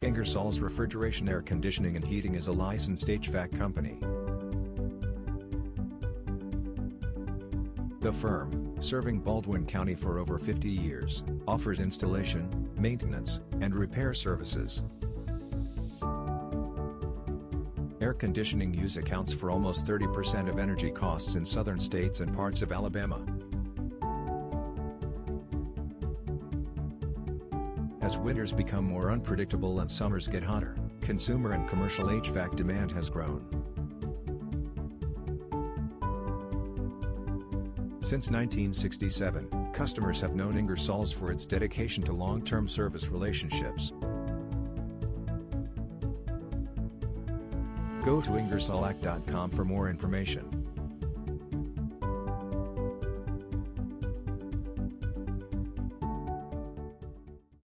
Ingersoll's Refrigeration Air Conditioning and Heating is a licensed HVAC company. The firm, serving Baldwin County for over 50 years, offers installation, maintenance, and repair services. Air conditioning use accounts for almost 30% of energy costs in southern states and parts of Alabama. As winters become more unpredictable and summers get hotter, consumer and commercial HVAC demand has grown. Since 1967, customers have known Ingersoll's for its dedication to long-term service relationships. Go to ingersollac.com for more information.